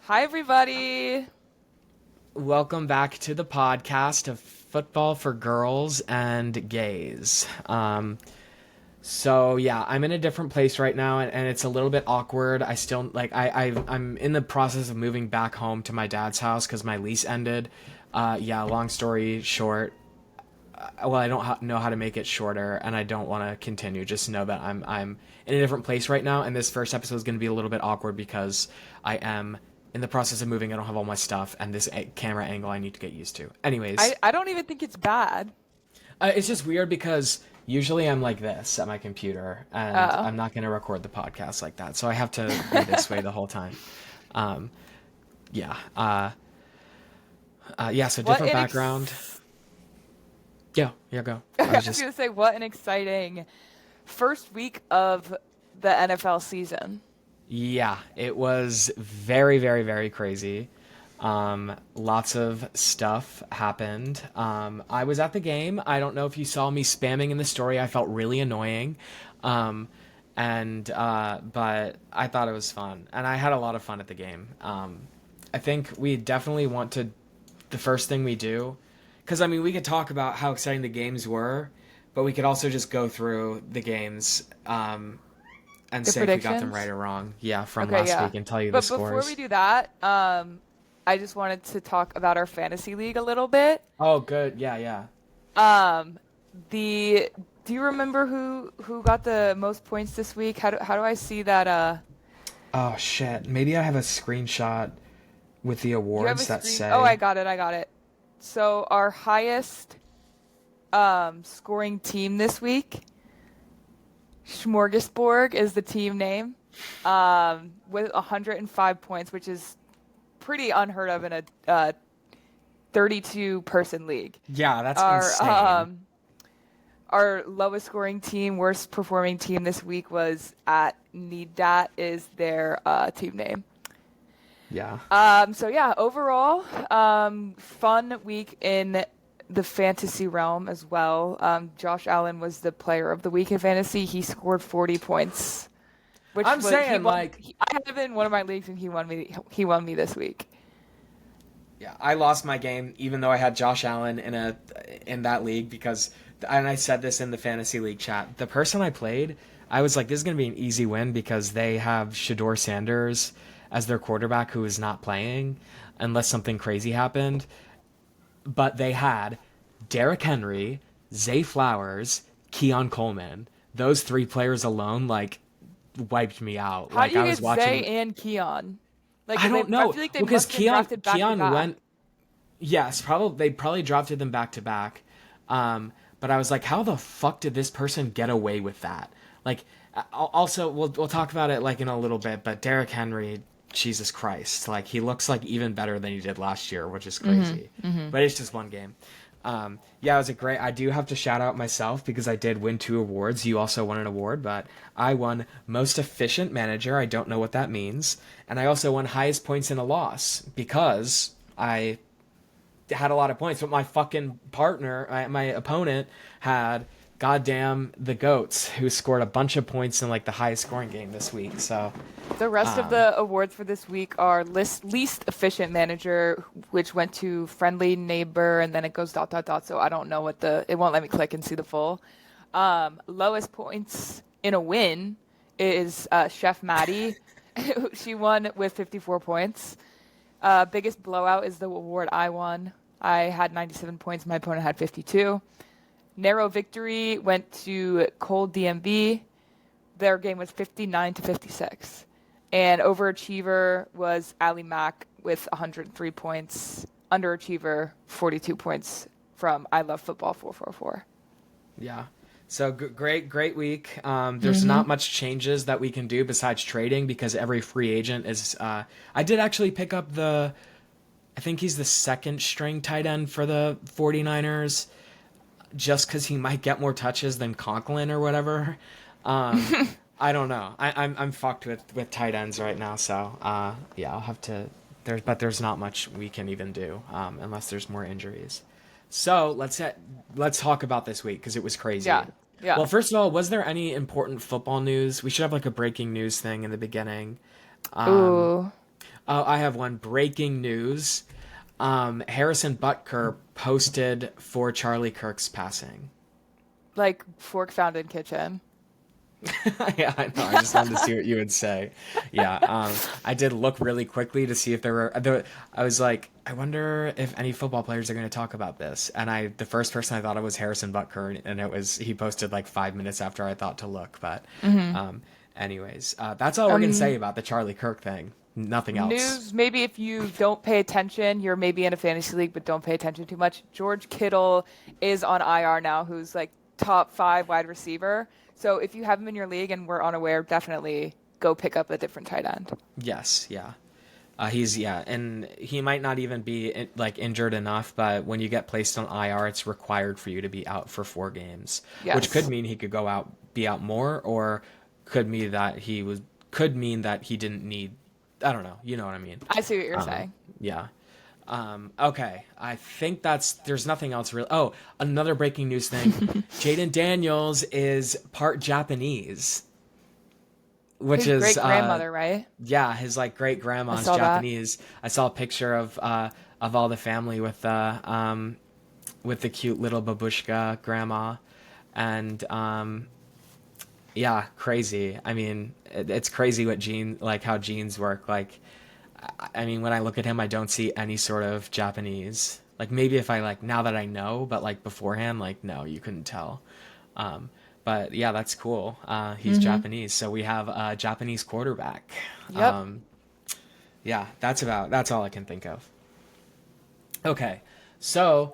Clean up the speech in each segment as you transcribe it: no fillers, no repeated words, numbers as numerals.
Hi, everybody. Welcome back to the podcast of Football for Girls and Gays. I'm in a different place right now, and it's a little bit awkward. I still I'm in the process of moving back home to my dad's house because my lease ended. Long story short, I don't know how to make it shorter, and I don't want to continue. Just know that I'm in a different place right now, and this first episode is going to be a little bit awkward because I am in the process of moving. I don't have all my stuff, and this camera angle I need to get used to. I, Anyways, I don't even think it's bad. it's just weird because usually I'm like this at my computer, and Oh. I'm not going to record the podcast like that, so I have to be this way the whole time. Um, yeah, so What different an background. Yeah, go. I I was was just going to say, what an exciting first week of the NFL season. Yeah, it was very, very, very crazy. Lots of stuff happened. I was at the game. I don't know if you saw me spamming in the story. I felt really annoying. Um, but I thought it was fun. And I had a lot of fun at the game. I think we definitely want to, the first thing we do, because I mean, we could talk about how exciting the games were, but we could also just go through the games. And The say if we got them predictions? right or wrong. Yeah, from Okay, last yeah. week and tell you the But before we scores. do that, I just wanted to talk about our fantasy league a little bit. Oh, good. Yeah. Um, the do you remember who got the most points this week? How do I see that? Oh shit. Maybe I have a screenshot with the You have a awards that screen. Oh, I say. got it. I got it. So our highest scoring team this week, Smorgasborg is the team name, with 105 points, which is pretty unheard of in a 32 person league. Yeah, that's Our insane. our lowest scoring team, worst performing team this week was at Need Dat is their team name. Yeah. So yeah, overall, fun week in the fantasy realm as well. Josh Allen was the player of the week in fantasy. He scored 40 points, which I'm was he saying won. like I have it in one of my leagues, and he won me. He won me this week. yeah, I lost my game even though I had Josh Allen in that league because and I said this in the fantasy league chat. The person I played, I was like this is going to be an easy win because they have Shador Sanders as their quarterback who is not playing unless something crazy happened. But they had Derrick Henry, Zay Flowers, Keon Coleman. Those three players alone, like, wiped me out. How do Like, you I was get Zay watching. and Keon? Like I they, don't I know feel like they because must have been drafted back to Keon back. went. Yes, probably they probably drafted them back to back. But I was like, how the fuck did this person get away with that? Like, also we'll talk about it like in a little bit. But Derrick Henry, Jesus Christ, like he looks like even better than he did last year, which is crazy. But it's just one game. Yeah, it was a great. I do have to shout out myself because I did win two awards. You also won an award, but I won most efficient manager. I don't know what that means, and I also won highest points in a loss because I had a lot of points, but my fucking partner, my opponent, had goddamn the goats who scored a bunch of points in like the highest scoring game this week. So The rest of um, the awards for this week are least efficient manager, which went to friendly neighbor, and then it goes dot dot dot. So I don't know what it won't let me click and see the full. Lowest points in a win is Chef Maddie. She won with 54 points. Biggest blowout is the award I won. I had 97 points. My opponent had 52. Narrow victory went to Cold DMB. Their game was 59 to 56. And overachiever was Ali Mack with 103 points. Underachiever, 42 points from I Love Football 444. yeah. So great week. There's not much changes that we can do besides trading because every free agent is. I did actually pick up I think he's the second string tight end for the 49ers just because he might get more touches than Conklin or whatever. Um, I don't know. I'm fucked with tight ends right now. So yeah, I'll have to. There's not much we can even do unless there's more injuries. So let's talk about this week because it was crazy. Yeah, yeah. Well, first of all, was there any important football news? We should have like a breaking news thing in the beginning. Um, Ooh. Oh, I have one breaking news. Harrison Butker posted for Charlie Kirk's passing. Like fork found in kitchen. Yeah, I know. I just wanted to see what you would say. Yeah, I did look really quickly to see if there were. I was like, I wonder if any football players are going to talk about this. And the first person I thought of was Harrison Butker, and he posted like 5 minutes after I thought to look. But, um, anyways, that's all we're going to say about the Charlie Kirk thing. Nothing else. News, maybe if you don't pay attention, you're maybe in a fantasy league, but don't pay attention too much. George Kittle is on IR now, who's like top 5 wide receiver. So if you have him in your league and we're unaware, definitely go pick up a different tight end. Yes, yeah. And he might not even be like injured enough, but when you get placed on IR, it's required for you to be out for 4 games, Yes. which could mean he could be out more, or could mean that he didn't need. I don't know. You know what I mean? I see what you're saying. Yeah. Okay. I think there's nothing else really. Oh, another breaking news thing. Jaden Daniels is part Japanese, which His is great grandmother, right? yeah, his like great grandma's saw that. Japanese. I saw a picture of all the family with the cute little babushka grandma, and yeah, crazy. I mean, it's crazy how genes work. Like, I mean, when I look at him, I don't see any sort of Japanese. Like maybe if I like now that I know, but like beforehand, like no, you couldn't tell. But yeah, that's cool. He's Japanese, so we have a Japanese quarterback. Yep. Yeah, that's all I can think of. Okay, so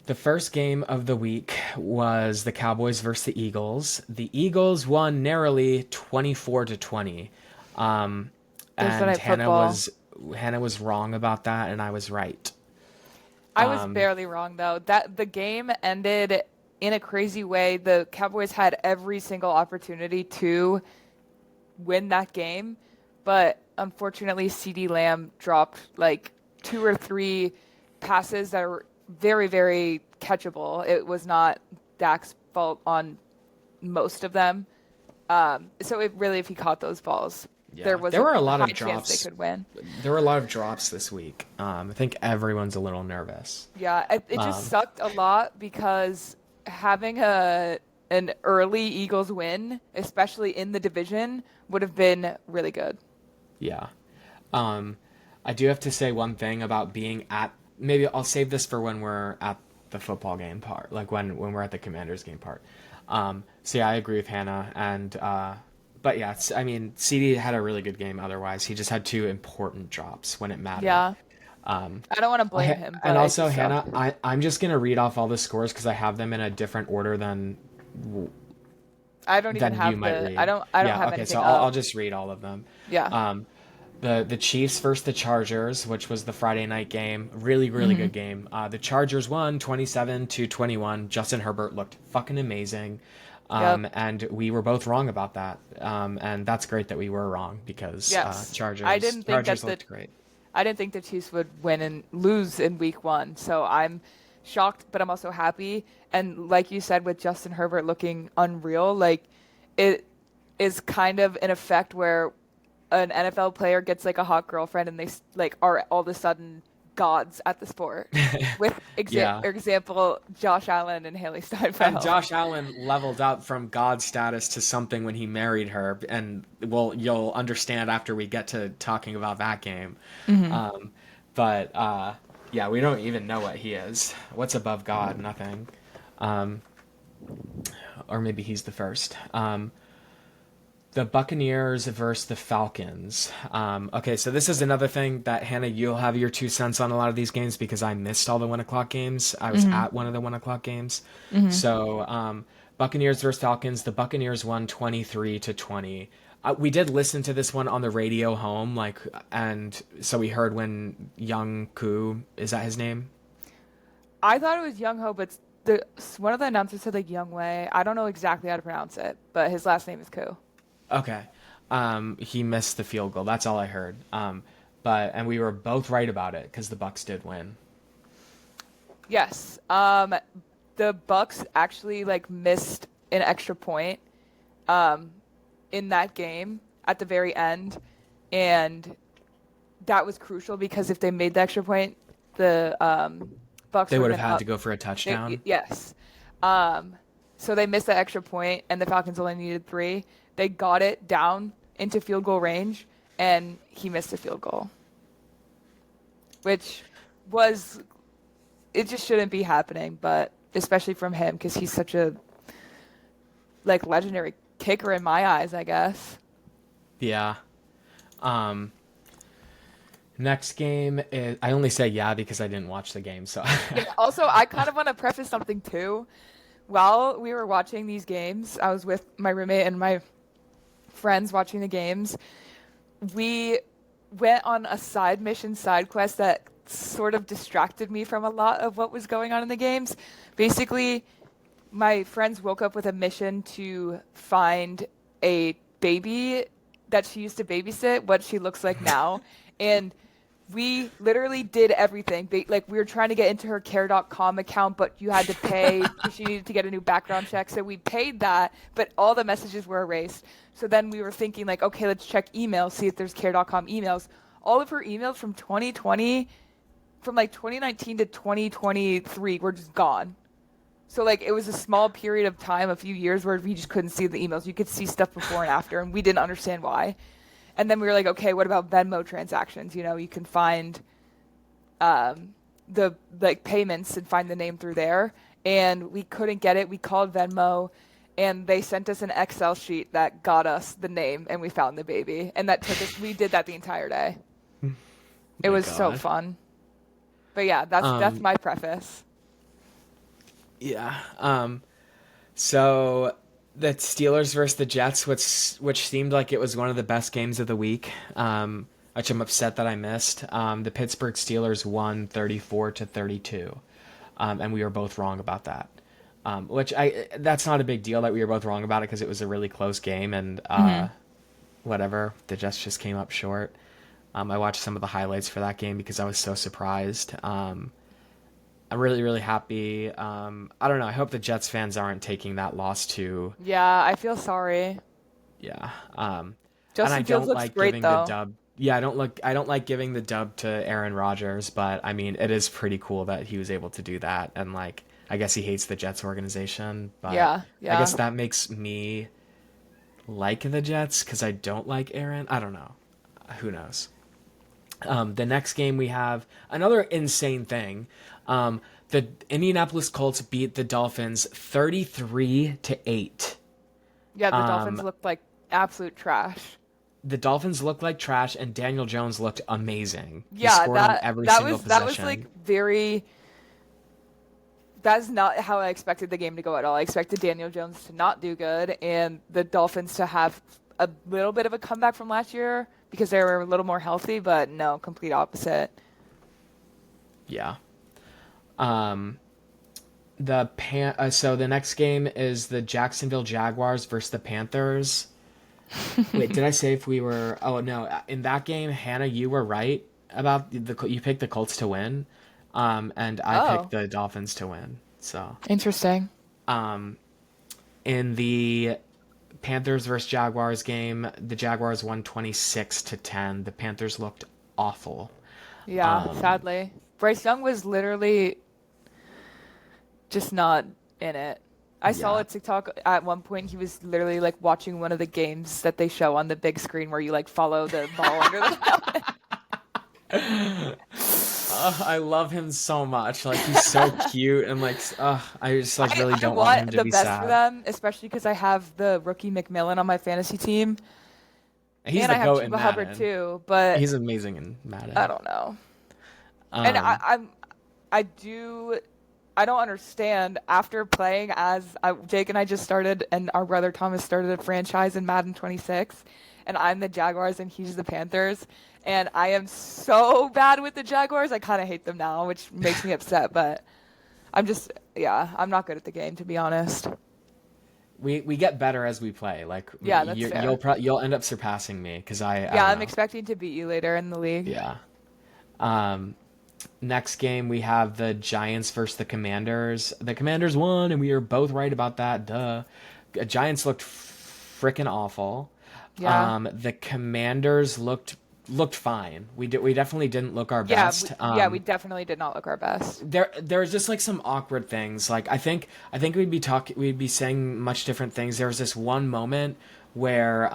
the first game of the week was the Cowboys versus the Eagles. The Eagles won narrowly 24-20. And Hannah was wrong about that, and I was right. I was barely wrong though. That the game ended in a crazy way. The Cowboys had every single opportunity to win that game, but unfortunately CeeDee Lamb dropped like 2 or 3 passes that are very, very catchable. It was not Dak's fault on most of them. So it really, if he caught those balls, Yeah. there was There were a lot high of drops. chance they could win. There were a lot of drops this week. I think everyone's a little nervous. Yeah, it just sucked a lot because having an early Eagles win, especially in the division, would have been really good. Yeah. I do have to say one thing about being at. Maybe I'll save this for when we're at the football game part, like when we're at the Commanders game part. So yeah, I agree with Hannah, and but yeah, I mean, CD had a really good game. Otherwise, he just had 2 important drops when it mattered. Yeah. I don't want to blame him. But And also, Hannah, I'm just gonna read off all the scores because I have them in a different order than I don't even have you might read. I don't have okay, anything so up. I'll just read all of them. Yeah. The Chiefs versus the Chargers, which was the Friday night game. Really, really good game. The Chargers won 27-21. Justin Herbert looked fucking amazing. And we were both wrong about that. And that's great that we were wrong because Chargers looked great. I didn't think the Chiefs would win and lose in week 1. So I'm shocked, but I'm also happy. And like you said, with Justin Herbert looking unreal, like it is kind of an effect where an NFL player gets like a hot girlfriend and they like are all of a sudden gods at the sport. With example, Josh Allen and Haley Steinfeld. And Josh Allen leveled up from god status to something when he married her, and you'll understand after we get to talking about that game. But yeah, we don't even know what he is. What's above God? Nothing. Or maybe he's the first. The Buccaneers versus the Falcons. Okay, so this is another thing that, Hannah, you'll have your 2 cents on a lot of these games because I missed all the 1 o'clock games. I was at one of the 1 o'clock games. So Buccaneers versus Falcons. The Buccaneers won 23-20. We did listen to this one on the radio home, and so we heard when Young Koo, is that his name? I thought it was Young Ho, but one of the announcers said like Young Wei. I don't know exactly how to pronounce it, but his last name is Koo. Okay. He missed the field goal. That's all I heard. And we were both right about it because the Bucs did win. Yes. The Bucs actually missed an extra point in that game at the very end, and that was crucial because if they made the extra point, the Bucks They would would have have been had up. to go for a touchdown. Yes. Um, so they missed the extra point, and the Falcons only needed three. They got it down into field goal range, and he missed a field goal, which was it just shouldn't be happening, but especially from him because he's such a like legendary kicker in my eyes, I guess. Yeah. Um, Next game is, I only say yeah because I didn't watch the game. So Yeah. Also, I kind of want to preface something too. While we were watching these games, I was with my roommate and my friends watching the games. We went on a side mission, side quest that sort of distracted me from a lot of what was going on in the games. Basically, my friends woke up with a mission to find a baby that she used to babysit, what she looks like now. And we literally did everything. Like, we were trying to get into her care.com account, but you had to pay because she needed to get a new background check. So we paid that, but all the messages were erased. So then we were thinking, like, okay, let's check emails, see if there's care.com emails. All of her emails from 2020, from like 2019 to 2023 were just gone. So like it was a small period of time, a few years where we just couldn't see the emails. You could see stuff before and after, and we didn't understand why. And then we were like, okay, what about Venmo transactions? You know, you can find the like payments and find the name through there. And we couldn't get it. We called Venmo, and they sent us an Excel sheet that got us the name, and we found the baby. And that took us. We did that the entire day. It My was so God. fun. But yeah, that's my preface. Yeah. So the Steelers versus the Jets, which seemed like it was one of the best games of the week, which I'm upset that I missed. The Pittsburgh Steelers won 34-32, and we were both wrong about that. Which that's not a big deal that we were both wrong about it because it was a really close game and whatever. The Jets just came up short. I watched some of the highlights for that game because I was so surprised. I'm really, really happy. I don't know. I hope the Jets fans aren't taking that loss too. Yeah, I feel sorry. Yeah. And I Justin Fields don't looks like great giving the though. dub. Yeah, I don't like giving the dub to Aaron Rodgers, but I mean, it is pretty cool that he was able to do that. And like, I guess he hates the Jets organization, but Yeah, I yeah. guess that makes me like the Jets because I don't like Aaron. I don't know. Who knows? The next game we have another insane thing. The Indianapolis Colts beat the Dolphins 33-8. Yeah, the Dolphins Um, looked like absolute trash. the Dolphins looked like trash, and Daniel Jones looked amazing. He Yeah, scored on that every that single was that was possession. like very that's not how I expected the game to go at all. I expected Daniel Jones to not do good and the Dolphins to have a little bit of a comeback from last year because they were a little more healthy, but no, complete opposite. Yeah. Um, so the next game is the Jacksonville Jaguars versus the Panthers. Wait, did I say if we were? Oh no, in that game, Hannah, you were right about you picked the Colts to win, and I picked Oh, the Dolphins to win. So, interesting. in the Panthers versus Jaguars game, the Jaguars won 26-10. The Panthers looked awful. Yeah, sadly. Bryce Young was literally just not in it. I saw Yeah. a TikTok at one point. He was literally like watching one of the games that they show on the big screen where you like follow the ball under the helmet. I love him so much. Like he's so cute and like I just like really I don't want him want to the be best for sad. them, especially because I have the rookie McMillan on my fantasy team, He's and the I have goat in Chuba Hubbard Madden. too. But He's amazing in I Madden. don't know. And Um, I do, I don't understand. After playing Jake and I just started, and our brother Thomas started a franchise in Madden 26, and I'm the Jaguars and he's the Panthers, and I am so bad with the Jaguars. I kind of hate them now, which makes me upset. But yeah, I'm not good at the game to be honest. we get better as we play. Like Yeah, that's fair. you'll end up surpassing me because I Yeah, don't I'm know. expecting to beat you later in the league. Yeah. Um, Next game we have the Giants versus the Commanders. The Commanders won, and we are both right about that. Duh. Giants looked freaking awful. Yeah. The Commanders looked looked fine. We definitely didn't look our Yeah, best. we definitely did not look our best. There was just like some awkward things. Like I think we'd be saying much different things. There was this one moment where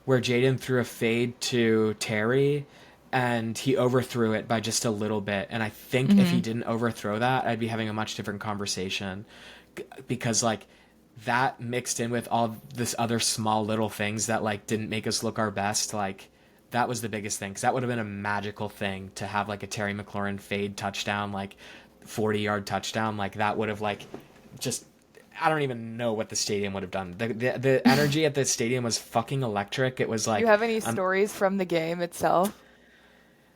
Jaden threw a fade to Terry, and he overthrew it by just a little bit. And I think if he didn't overthrow that, I'd be having a much different conversation, because like that mixed in with all this other small little things that like didn't make us look our best, like that was the biggest thing, because that would have been a magical thing to have, like a Terry McLaurin fade touchdown, like 40-yard touchdown, like that would have like just, I don't even know what the stadium would have done. The energy at the stadium was fucking electric. It was Do like, you have any stories from the game itself?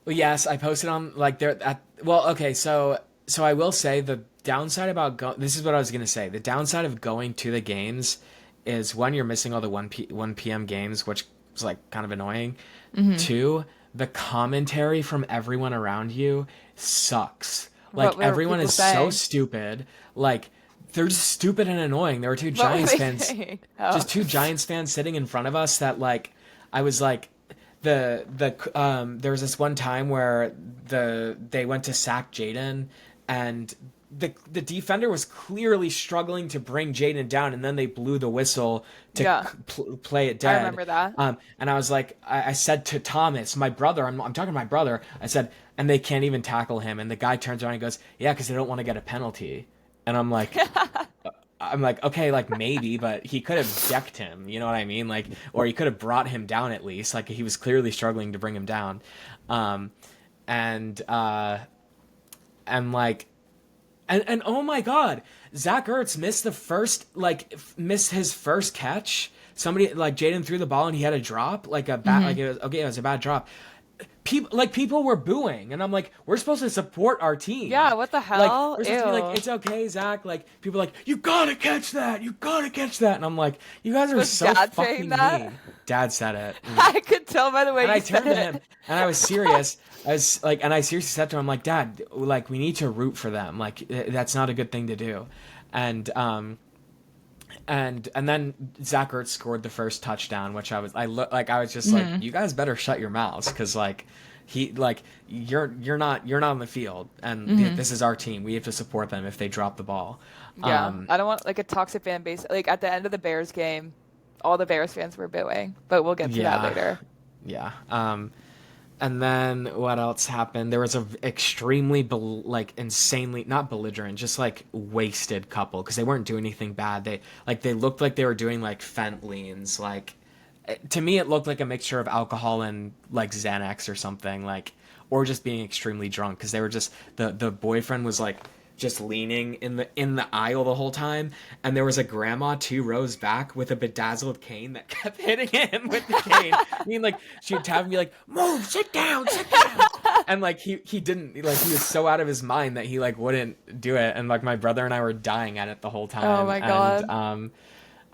well, yes, I posted on like there at, well, okay, so I will say the downside about this is what I was gonna say. The downside of going to the games is, one, you're missing all the 1 p.m. games, which is like kind of annoying. Two, the commentary from everyone around you sucks. Like What were everyone people is so saying? stupid. Like they're just stupid and annoying. There were two What were Giants they fans, saying? Oh. just two Giants fans sitting in front of us that like I was like there was this one time where they went to sack Jaden, and the defender was clearly struggling to bring Jaden down, and then they blew the whistle to Yeah. play it dead. I remember that. And I was like, I said to Thomas, my brother, I'm talking to my brother, I said, and they can't even tackle him. And the guy turns around and goes, yeah, because they don't want to get a penalty. And I'm like, okay, like maybe, but he could have decked him, you know what I mean? Like, or he could have brought him down at least. Like he was clearly struggling to bring him down. And like, and oh my God, Zach Ertz missed his first catch. Somebody like Jaden threw the ball and he had a drop, like a bad, like it was a bad drop. People were booing, and I'm like, we're supposed to support our team. Yeah, what the hell? Like, we're supposed to be Ew. like, it's okay, Zach. Like, people are like, you gotta catch that. You gotta catch that. And I'm like, you guys are Was so Dad fucking saying that? mean. Dad said it. I could tell by the way And you I said turned to it. him, and I was serious. I was like, and I seriously said to him, I'm like, Dad, like, we need to root for them. Like, that's not a good thing to do. And then Zach Ertz scored the first touchdown, which I was just like, you guys better shut your mouths, because like you're not on the field, and this is our team. We have to support them if they drop the ball. Yeah, I don't want like a toxic fan base. Like at the end of the Bears game, all the Bears fans were booing, but we'll get to that later. Yeah. And then what else happened? There was a extremely insanely, not belligerent, just like wasted couple, because they weren't doing anything bad. They looked like they were doing like fent leans. Like, to me it looked like a mixture of alcohol and like Xanax or something, like, or just being extremely drunk, because they were just, the boyfriend was like just leaning in the aisle the whole time, and there was a grandma 2 rows back with a bedazzled cane that kept hitting him with the cane. I mean, like, she'd have him be like, move, sit down, and like he didn't, like, he was so out of his mind that he like wouldn't do it, and like my brother and I were dying at it the whole time. Oh my God.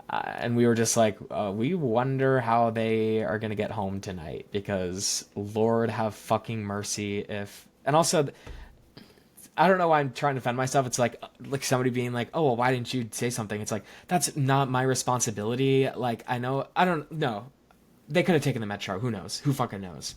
And we were just like, we wonder how they are gonna get home tonight, because Lord have fucking mercy if. And also, I don't know why I'm trying to defend myself. It's like somebody being like, oh, well, why didn't you say something? It's like, that's not my responsibility. Like, I don't know. They could have taken the Metro. Who knows? Who fucking knows?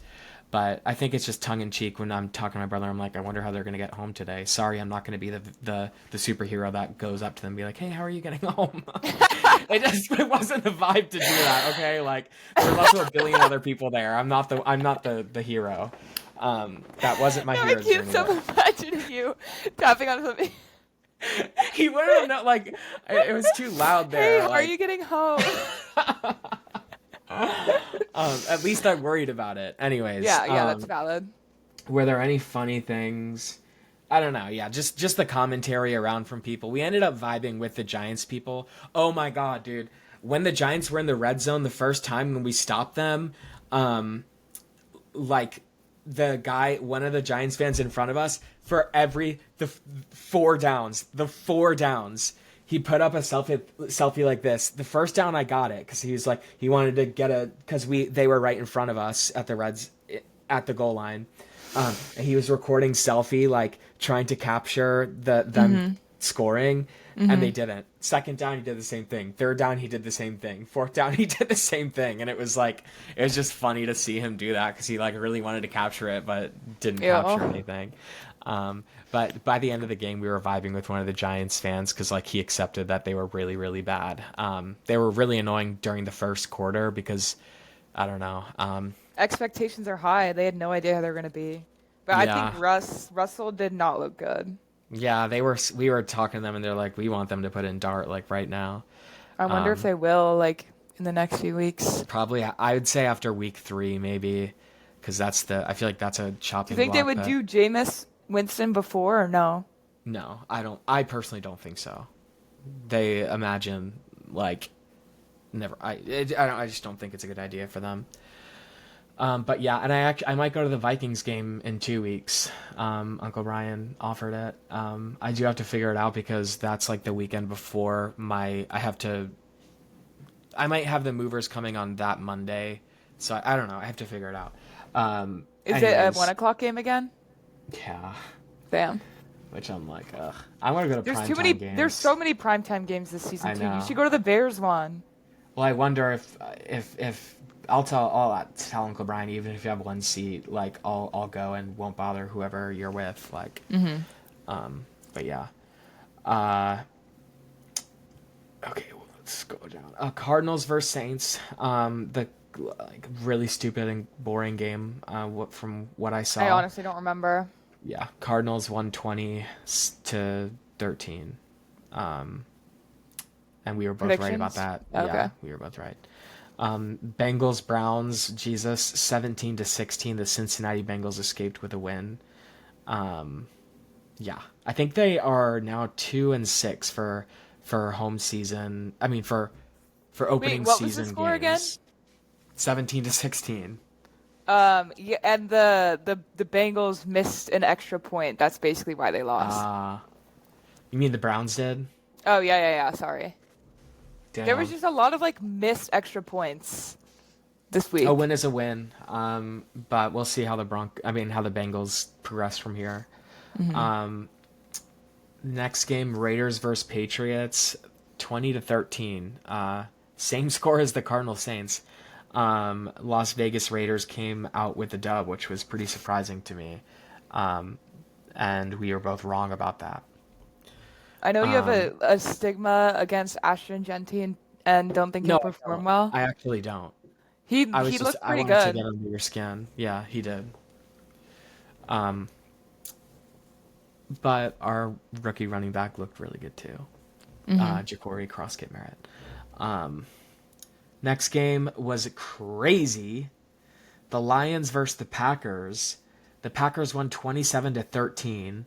But I think it's just tongue in cheek when I'm talking to my brother. I'm like, I wonder how they're going to get home today. Sorry, I'm not going to be the superhero that goes up to them and be like, hey, how are you getting home? It wasn't the vibe to do that. Okay. Like, there's also a billion other people there. I'm not the hero. That wasn't my No, I hero's keep journey. so imagining you tapping on something. He wouldn't have known, like, it was too loud Hey, there. are you getting home? At least I'm worried about it. Anyways. Yeah, that's valid. Were there any funny things? I don't know. Yeah, just the commentary around from people. We ended up vibing with the Giants people. Oh my God, dude. When the Giants were in the red zone the first time when we stopped them, like, one of the Giants fans in front of us, for the 4 downs, he put up a selfie like this. The first down, I got it, because he was like, he wanted to get because they were right in front of us at the goal line. And he was recording selfie, like trying to capture them scoring. and they didn't. Second down, he did the same thing. Third down, he did the same thing. Fourth down, he did the same thing. And it was just funny to see him do that because he like really wanted to capture it, but didn't capture Yeah. anything. But by the end of the game, we were vibing with one of the Giants fans because like he accepted that they were really, really bad. They were really annoying during the first quarter because I don't know. Expectations are high. They had no idea how they were going to be. But I think Yeah, Russell did not look good. yeah, they were. We were talking to them, and they're like, "We want them to put in Dart like right now." I wonder if Um, they will, like, in the next few weeks. Probably, I would say after week 3, maybe, because I feel like that's a Do you chopping think they block. would But do Jameis Winston before or no? no, I don't. I personally don't think so. They imagine like never. I just don't think it's a good idea for them. But yeah, and I might go to the Vikings game in 2 weeks. Uncle Brian offered it. I do have to figure it out because that's like the weekend before I have to. I might have the movers coming on that Monday, so I don't know. I have to figure it out. Is it a Anyways, 1 o'clock game again? yeah, Damn. which I'm like, ugh. I want to go to There's too many. primetime There's games. so many primetime games this season I too. You know. should go to the Bears one. Well, I wonder if I'll tell Uncle Brian, even if you have one seat, like I'll go and won't bother whoever you're with, like. But yeah. Uh, okay, well, let's go down. Cardinals versus Saints. The like really stupid and boring game. From what I I saw. honestly don't remember. Yeah, Cardinals 120 to 13. And we were both right about Predictions? that. Okay. Yeah, we were both right. Bengals Browns, Jesus 17 to 16. The Cincinnati Bengals escaped with a win. Yeah, I think they are now 2-6 for home season. I mean for Wait, opening what was the season score again? games. 17 to 16. Yeah, and the Bengals missed an extra point. That's basically why they lost. You mean the Browns did? Oh yeah. Sorry. There was Damn. just a lot of like missed extra points this A week. win is a win. But we'll see how how the Bengals progress from here. Next game, Raiders versus Patriots, 20 to 13. Same score as the Cardinal Saints. Las Vegas Raiders came out with a dub, which was pretty surprising to me. And we were both wrong about that. I know you have Um, a stigma against Ashton Genty and don't think no, he'll I perform don't. well. I actually don't. He looked I pretty wanted to good. get under your skin. Yeah, he did. Um, but our rookie running back looked really good too. Ja'Cory Croskett Merritt. Next game was crazy. The Lions versus the Packers. The Packers won 27 to 13.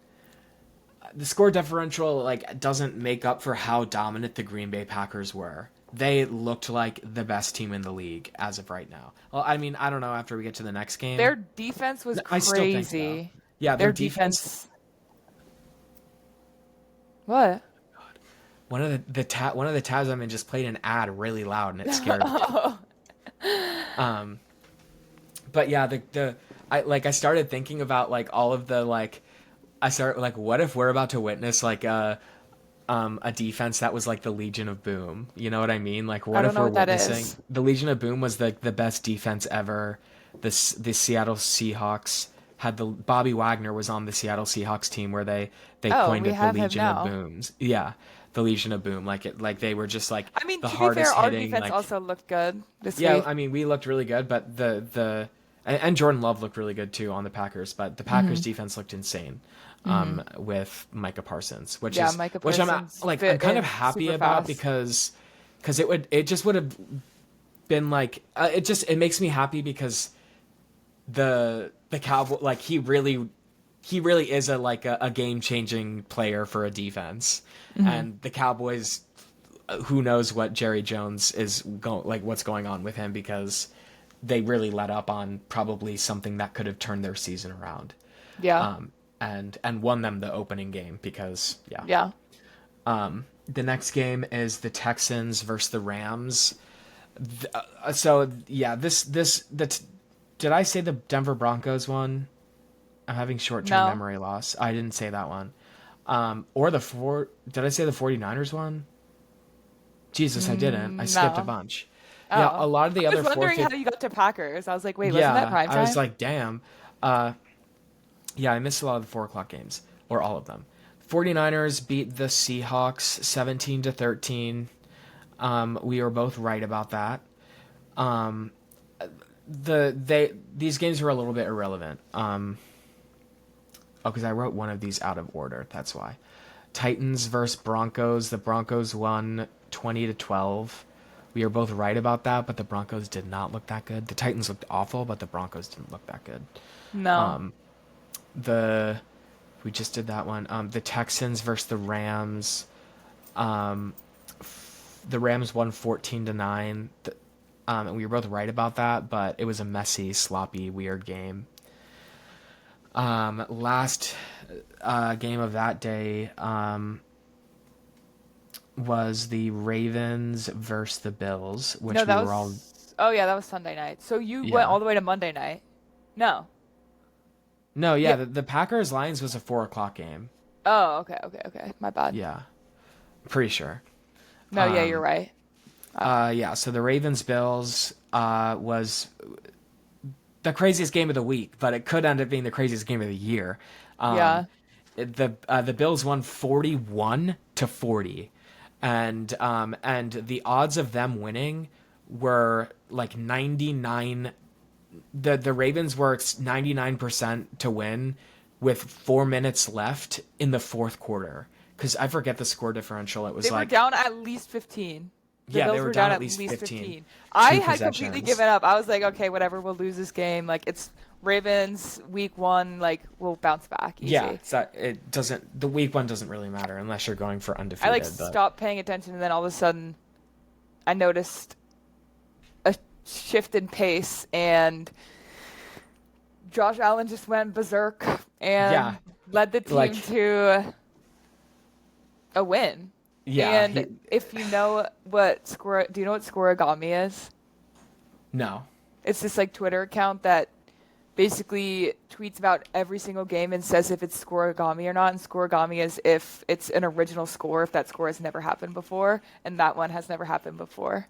The score differential like doesn't make up for how dominant the Green Bay Packers were. They looked like the best team in the league as of right now. Well, I mean, I don't know after we get to the next game. Their defense was I still think so. crazy. Yeah, their Their defense. defense. What? One of the tabs I'm in just played an ad really loud and it scared me. But yeah, I started thinking about like all of the like I started like what if we're about to witness like a defense that was like the Legion of Boom. You know what I mean? Like I what don't if know we're what that witnessing is. the Legion of Boom was the best defense ever. The Seattle Seahawks had the Bobby Wagner was on the Seattle Seahawks team where they Oh, coined we it the have him Legion of now. Booms. Yeah. The Legion of Boom. Like they were just like I mean, the to be fair, hardest our hitting defense like also looked good this yeah, week. I mean, we looked really good, but and Jordan Love looked really good too on the Packers, but the Packers defense looked insane with Micah Parsons, Yeah, Micah which I'm Parsons like I'm fit kind of in happy super about fast. because it just would have been like it makes me happy because the Cowboy like he really is a game changing player for a defense, and the Cowboys who knows what Jerry Jones is going like what's going on with him because they really let up on probably something that could have turned their season around. Yeah, And won them the opening game because yeah. yeah. The next game is the Texans versus the Rams. So yeah, did I say the Denver Broncos one? I'm having short-term No. memory loss. I didn't say that one. Or did I say the 49ers won? Jesus, I didn't. I skipped a No. bunch. Yeah, Oh. a lot of the I was other wondering how forfeit. you got to Packers. I was like, wait, wasn't that Yeah, prime I was time? like, damn. Uh, yeah, I missed a lot of the 4 o'clock games, or all of them. 49ers beat the Seahawks 17-13. We were both right about that. Um, these games were a little bit irrelevant. Oh, because I wrote one of these out of order. That's why. Titans versus Broncos. The Broncos won 20-12. We were both right about that, but the Broncos did not look that good. The Titans looked awful, but the Broncos didn't look that good. No. The We just did that one. The Texans versus the Rams. The Rams won 14-9. And we were both right about that, but it was a messy, sloppy, weird game. Last game of that day was the Ravens versus the Bills, which No, we that were all. was. Oh yeah, that was Sunday night. So you went Yeah. all the way to Monday night. No. No, yeah, Yeah. the Packers Lions was a 4 o'clock game. Oh, okay, okay, okay. My bad. Yeah, pretty sure. No, yeah, you're right. Yeah, so the Ravens Bills was the craziest game of the week, but it could end up being the craziest game of the year. Yeah. The Bills won 41-40, and the odds of them winning were like 99. The Ravens were 99% to win with 4 minutes left in the fourth quarter, because I forget the score differential. It was They were like, down at least 15. The yeah, they Bills were were down down at at least least 15. 15. I Two had completely possessions. given up. I was like, okay, whatever, we'll lose this game. Like, it's Ravens week 1, like, we'll bounce back easy. Yeah, it doesn't. The week one doesn't really matter unless you're going for I undefeated. like but stopped paying attention, and then all of a sudden I noticed a shift in pace, and Josh Allen just went berserk and yeah, led the team like to a win. yeah, And if you know do you know what scoregami is? no, It's this like Twitter account that basically tweets about every single game and says if it's scoregami or not. And scoregami is if it's an original score, if that score has never happened before, and that one has never happened before.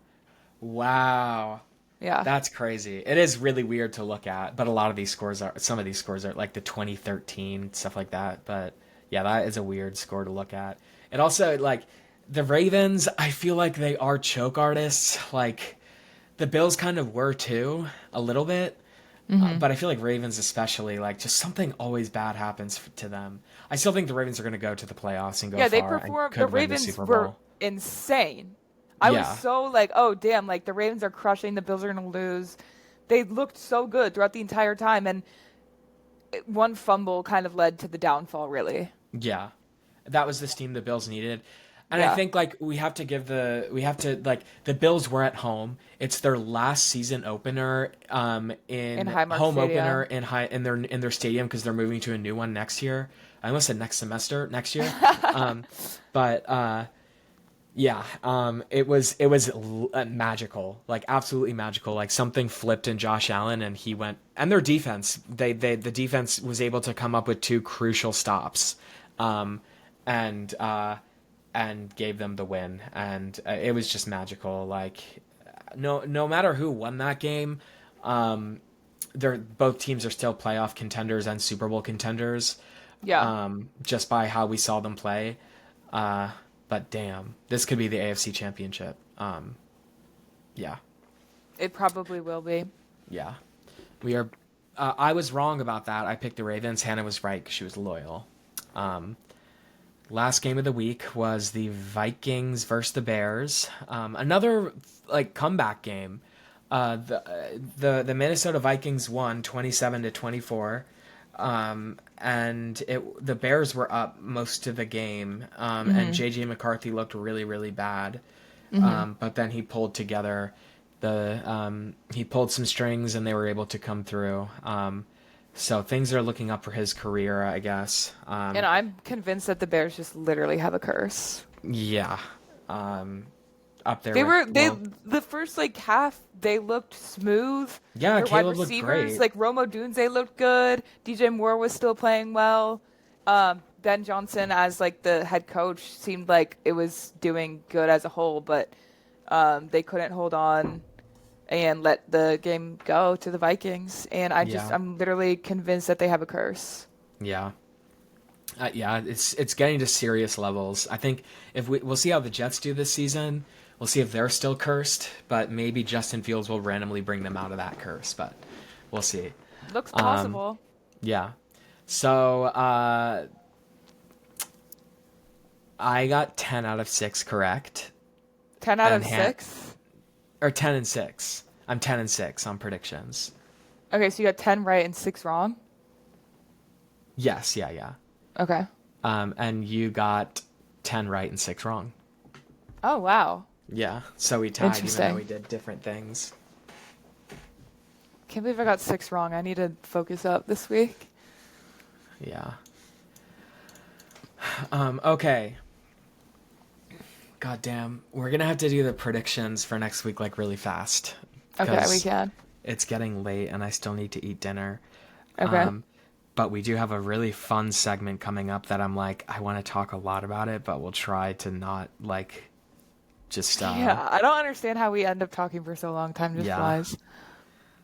wow, Yeah. that's crazy. It is really weird to look at, but some of these scores are like the 2013 stuff like that. But yeah, that is a weird score to look at. It also like the Ravens. I feel like they are choke artists. Like the Bills kind of were too, a little bit. But I feel like Ravens especially, like just something always bad happens to them. I still think the Ravens are going to go to the playoffs and go Yeah, they far and performed. could The win the Ravens Super were Bowl. insane. I was Yeah, so like, oh damn, like the Ravens are crushing, the Bills are gonna lose. They looked so good throughout the entire time, and one fumble kind of led to the downfall, really. yeah, that was the steam the Bills needed. And I Yeah, think like we have to like the Bills were at home. It's their last season opener in in Highmark home opener Stadium. in their stadium because they're moving to a new one next year. I almost said next year. um but Yeah, magical, like absolutely magical. Like something flipped in Josh Allen, and he went. And their defense, the defense was able to come up with two crucial stops, um, and gave them the win. And it was just magical. Like no matter who won that game, they're both teams are still playoff contenders and Super Bowl contenders, Yeah, just by how we saw them play. But damn, this could be the AFC Championship. Yeah, it probably will be. yeah. We are. I was wrong about that. I picked the Ravens. Hannah was right because she was loyal. Last game of the week was the Vikings versus the Bears. Another like comeback game. The Minnesota Vikings won 27-24. And the Bears were up most of the game. And JJ McCarthy looked really, really bad. But then he pulled together he pulled some strings and they were able to come through. So things are looking up for his career, I guess. And I'm convinced that the Bears just literally have a curse. Yeah. Up there They with, were they well, the first like half they looked smooth. yeah, Their wide Caleb looked receivers great. like Romo Dunze looked good. DJ Moore was still playing well. Ben Johnson as like the head coach seemed like it was doing good as a whole, but they couldn't hold on and let the game go to the Vikings. And Yeah. I'm literally convinced that they have a curse. Yeah. Yeah, it's getting to serious levels. I think if we'll see how the Jets do this season. We'll see if they're still cursed, but maybe Justin Fields will randomly bring them out of that curse, but we'll see. Looks possible. Yeah. So I got 10 out of 6 correct. 10 out And of 6? Or 10 and 6. I'm 10 and 6 on predictions. Okay, so you got 10 right and 6 wrong? Yes, yeah. Okay. And you got 10 right and 6 wrong. Oh, wow. Yeah, so we tied even Interesting. though we did different things. Can't believe I got 6 wrong. I need to focus up this week. Yeah. Okay. God damn. We're gonna have to do the predictions for next week like really fast. Okay, we 'cause can. It's getting late and I still need to eat dinner. Okay. But we do have a really fun segment coming up that I'm like, I want to talk a lot about it, but we'll try to not like just Yeah, I don't understand how we end up talking for so long. Time just Yeah. flies.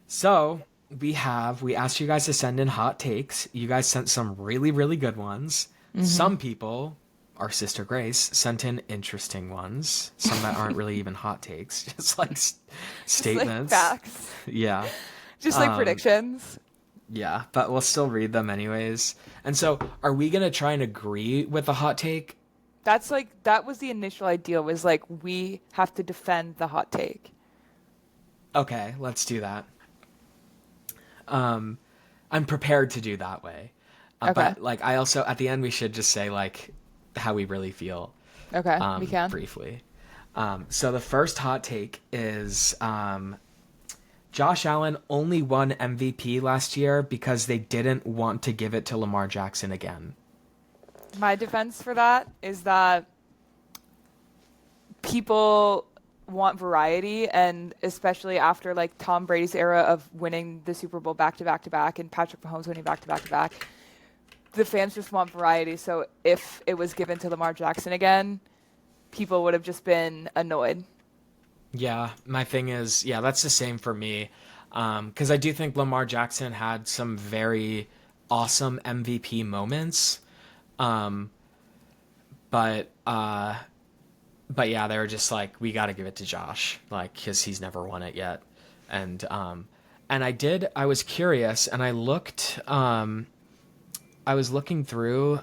So we asked you guys to send in hot takes. You guys sent some really, really good ones. Some people, our sister Grace, sent in interesting ones. Some that aren't really even hot takes, just like statements. Like facts. Yeah. Just like predictions. Yeah, but we'll still read them anyways. And so, are we going to try and agree with the hot take? That was the initial idea, was like we have to defend the hot take. Okay, let's do that. I'm prepared to do that way. Okay. But like I also at the end we should just say like how we really feel. Okay, we can. Briefly. So the first hot take is Josh Allen only won MVP last year because they didn't want to give it to Lamar Jackson again. My defense for that is that people want variety, and especially after like Tom Brady's era of winning the Super Bowl back to back to back and Patrick Mahomes winning back to back to back, the fans just want variety. So if it was given to Lamar Jackson again, people would have just been annoyed. Yeah, my thing is, yeah, that's the same for me. Because I do think Lamar Jackson had some very awesome MVP moments. But yeah, they were just like, we got to give it to Josh, like, because he's never won it yet. And I was curious, and I was looking through,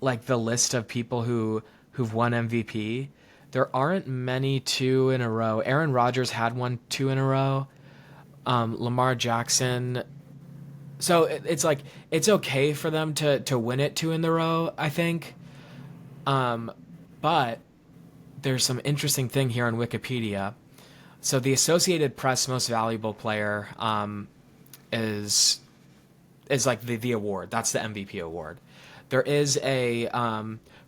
like the list of people who've won MVP. There aren't many 2 in a row. Aaron Rodgers had won 2 in a row. Lamar Jackson. So it's like, it's okay for them to win it 2 in a row, I think. But there's some interesting thing here on Wikipedia. So the Associated Press Most Valuable Player is like the award. That's the MVP award. There is a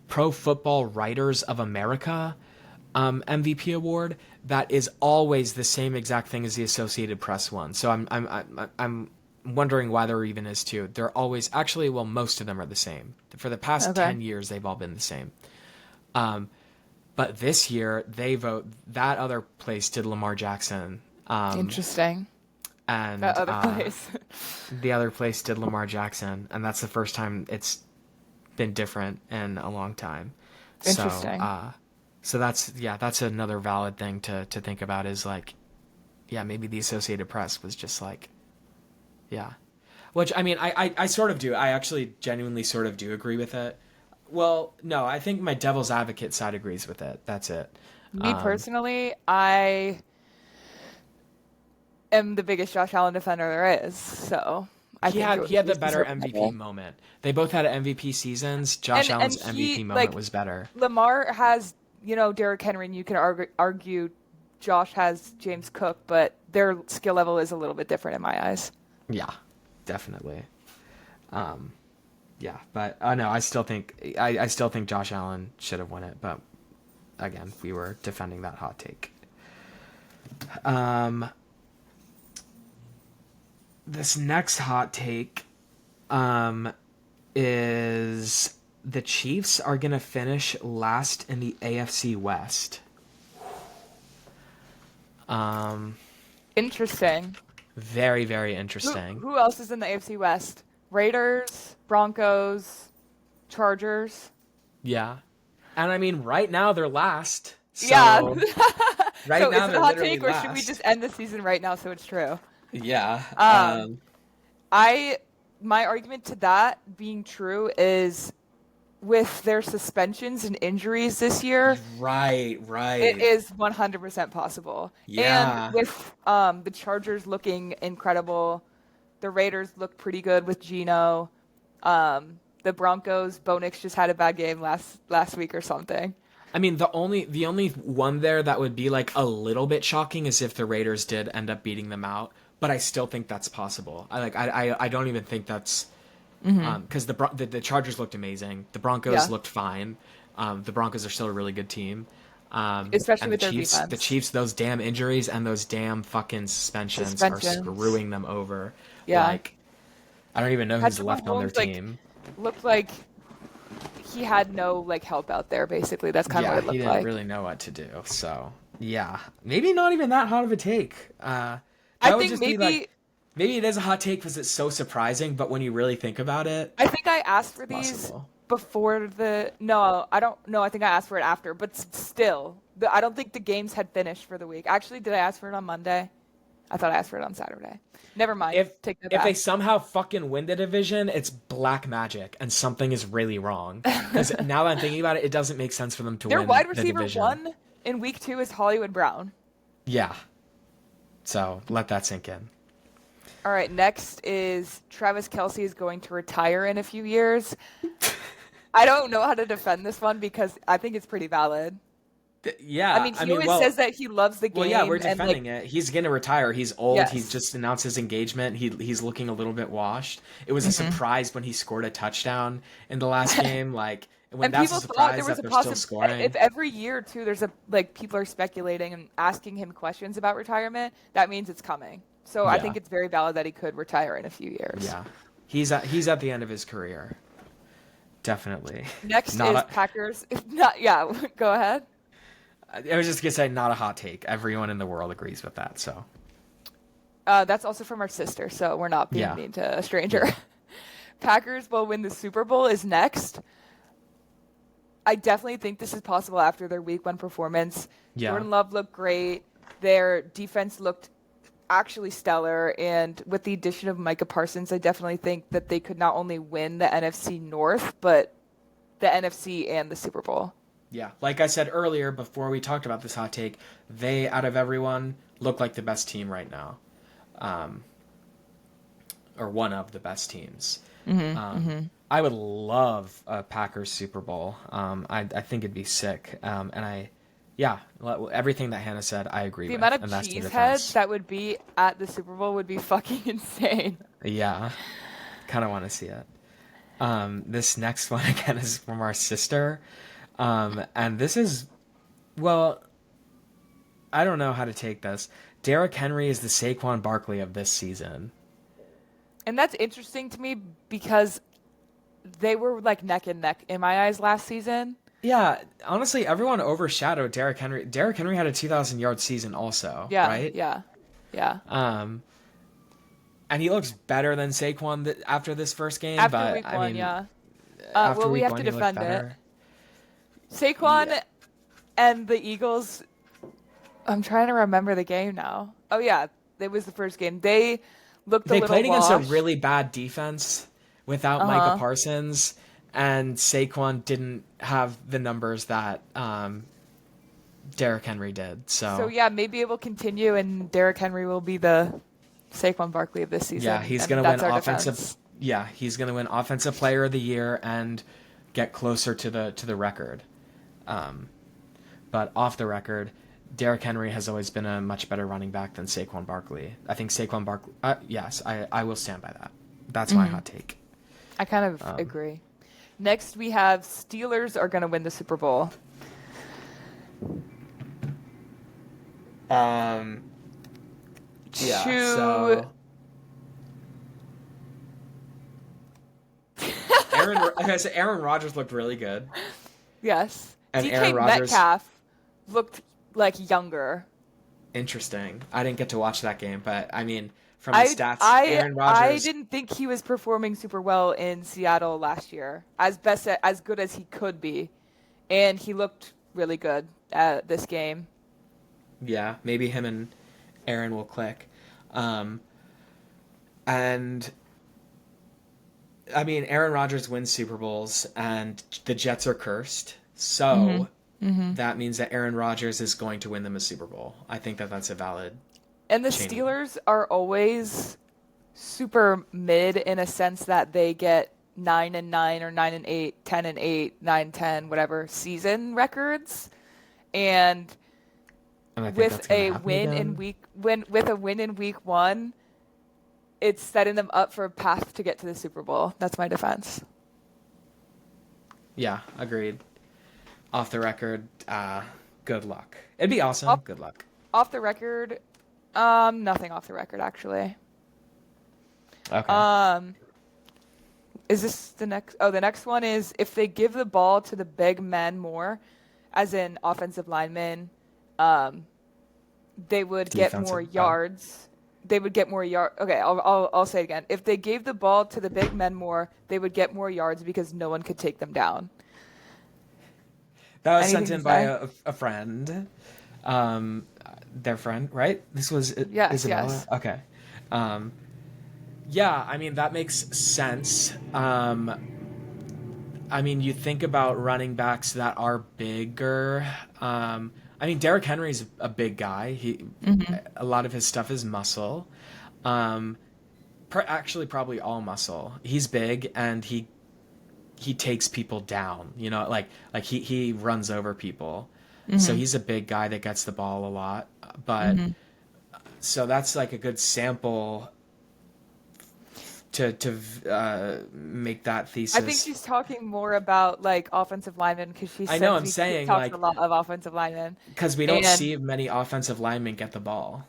Pro Football Writers of America MVP award that is always the same exact thing as the Associated Press one. So I'm wondering why there even is 2. They're always actually, well, most of them are the same. For the past 10 years, they've all been the same. But this year, they vote that other place did Lamar Jackson. Interesting. And That other place. the other place did Lamar Jackson, and that's the first time it's been different in a long time. Interesting. So that's another valid thing to think about is like, yeah, maybe the Associated Press was just like, yeah. Which, I mean, I sort of do. I actually genuinely sort of do agree with it. Well, no, I think my devil's advocate side agrees with it. That's it. Me personally, I am the biggest Josh Allen defender there is. So I He think had the better MVP moment. They both had MVP seasons. Josh Allen's MVP moment was better. Lamar has, Derrick Henry, and you can argue Josh has James Cook, but their skill level is a little bit different in my eyes. Yeah, definitely. Yeah, but no, I still think Josh Allen should have won it. But again, we were defending that hot take. This next hot take is the Chiefs are going to finish last in the AFC West. Interesting. Very, very Who interesting. who else is in the AFC West? Raiders, Broncos, Chargers. Yeah. And I mean, right now they're last. Yeah. So right So is now it a they're hot literally take or should we just last. end the season right now so it's true? Yeah. Um, I my argument to that being true is with their suspensions and injuries this year, Right, it right. is 100% possible. And Yeah. with the Chargers looking incredible, the Raiders look pretty good with Geno. The Broncos, Bo Nix just had a bad game last week or something. I mean, the only one there that would be like a little bit shocking is if the Raiders did end up beating them out, but I still think that's possible. I don't even think that's because the Chargers looked amazing. The Broncos Yeah, looked fine. The Broncos are still a really good team. especially And the with their Chiefs, defense. those damn injuries and those damn fucking suspensions are Suspensions. screwing them over. Yeah. Like, I don't even know who's Patrick left on their Mahomes like team. looked like he had no like help out there basically. That's kind of what Yeah, it he looked didn't like. really know what to do. So, yeah, maybe not even that hot of a take. I That would think just be like, maybe maybe it is a hot take because it's so surprising, but when you really think about it, I think I asked it's for these possible. before the no, I don't know. I think I asked for it after, but still, I don't think the games had finished for the week. Actually, did I ask for it on Monday? I thought I asked for it on Saturday. Never mind. If Take that if they back. somehow fucking win the division, it's black magic, and something is really wrong. Because now that I'm thinking about it, it doesn't make sense for them to Their win wide the receiver division. one in week 2 is Hollywood Brown. Yeah, so let that sink in. All right, next is Travis Kelce is going to retire in a few years. I don't know how to defend this one because I think it's pretty valid. I Yeah, mean, I he mean, always says well, that he loves the Well, yeah, we're game and like, defending it. He's gonna retire. He's old. He yes. just announced his engagement. He's looking a little bit washed. It was a Hmm. surprise when he scored a touchdown in the last game. Like when And that's a people thought there surprise was that a they're still possible if scoring. every year too there's a like people are speculating and asking him questions about retirement, that means it's coming. So I Yeah, think it's very valid that he could retire in a few years. yeah. He's at the end of his career. Definitely. Next Not is a. Packers. If not, yeah, go ahead. I was just gonna say not a hot take. Everyone in the world agrees with that. So That's also from our sister, so we're not being yeah, mean to a stranger. yeah, Packers will win the Super Bowl is next. I definitely think this is possible after their week 1 performance. yeah. Jordan Love looked great. Their defense looked actually stellar. And with the addition of Micah Parsons, I definitely think that they could not only win the NFC North, but the NFC and the Super Bowl. Yeah, like I said earlier before we talked about this hot take, they out of everyone look like the best team right now. Um, or one of the best teams. I would love a Packers Super Bowl. I think it'd be sick. Yeah, everything that Hannah said, I agree The with, amount of and that's the cheese heads difference. that would be at the Super Bowl would be fucking insane. Yeah, kind of want to see it. This next one again is from our sister, and this is, well, I don't know how to take this. Derrick Henry is the Saquon Barkley of this season. And that's interesting to me because they were like neck and neck in my eyes last season. Yeah, honestly, everyone overshadowed Derrick Henry. Derrick Henry had a 2,000 yard season also, Yeah, right? yeah, yeah. And he looks better than Saquon after this first game, After but week I 1, mean, yeah. after Well, we week have one, to he looked defend it. better. Yeah. Saquon and the Eagles. I'm trying to remember the game now. Oh yeah, it was the first game. They looked a They little played against a washed. really bad defense without Uh Micah huh. Parsons, and Saquon didn't have the numbers that Derrick Henry did. So So yeah, maybe it will continue, and Derrick Henry will be the Saquon Barkley of this yeah, season, he's and gonna win that's our offensive. defense. Yeah, he's gonna win Offensive Player of the Year and get closer to the record. But off the record, Derrick Henry has always been a much better running back than Saquon Barkley. I think Saquon Barkley. Yes, I will stand by that. That's my hot take. I kind of agree. Next, we have Steelers are going to win the Super Bowl. Um. Yeah. To So Aaron Rodgers looked really good, Yes. and DK Aaron Rodgers. Metcalf looked like younger. Interesting. I didn't get to watch that game, but I mean, from the I stats, I Aaron I Rodgers. didn't think he was performing super well in Seattle last year, as good as he could be, and he looked really good at this game. Yeah, maybe him and Aaron will click. Um, and I mean, Aaron Rodgers wins Super Bowls, and the Jets are cursed. Hmm. So Hmm. that means that Aaron Rodgers is going to win them a Super Bowl. I think that that's a valid And the chain of. Steelers are always super mid in a sense that they get 9-9 or 9-8, 10-8, 9-10, whatever season records, and And I think that's going to happen again. with a win in week one, it's setting them up for a path to get to the Super Bowl. That's my defense. Yeah, agreed. Off the record, good luck. It'd be awesome. Off Good luck. off the record, nothing off the record actually. Okay. Um, is this the next? Oh, the next one is if they give the ball to the big men more, as in offensive linemen, um, they would get more Defensive. Oh. yards. They would get more yard. Okay, I'll say it again. If they gave the ball to the big men more, they would get more yards because no one could take them down. That was sent Anything to in by say? a friend. Um, their friend, right? This was Yes, Isabella. yes. Okay. Um, yeah, I mean that makes sense. I mean, you think about running backs that are bigger. I mean, Derrick Henry's a big guy. Hmm. A lot of his stuff is muscle. Um, actually, probably all muscle. He's big and he takes people down. You know, like he runs over people. So Hmm. he's a big guy that gets the ball a lot. But Hmm. so that's like a good sample to make that I think thesis. she's talking more about like offensive linemen because she I know said I'm we saying talked a like lot of offensive linemen, because we don't and see many offensive linemen get the ball.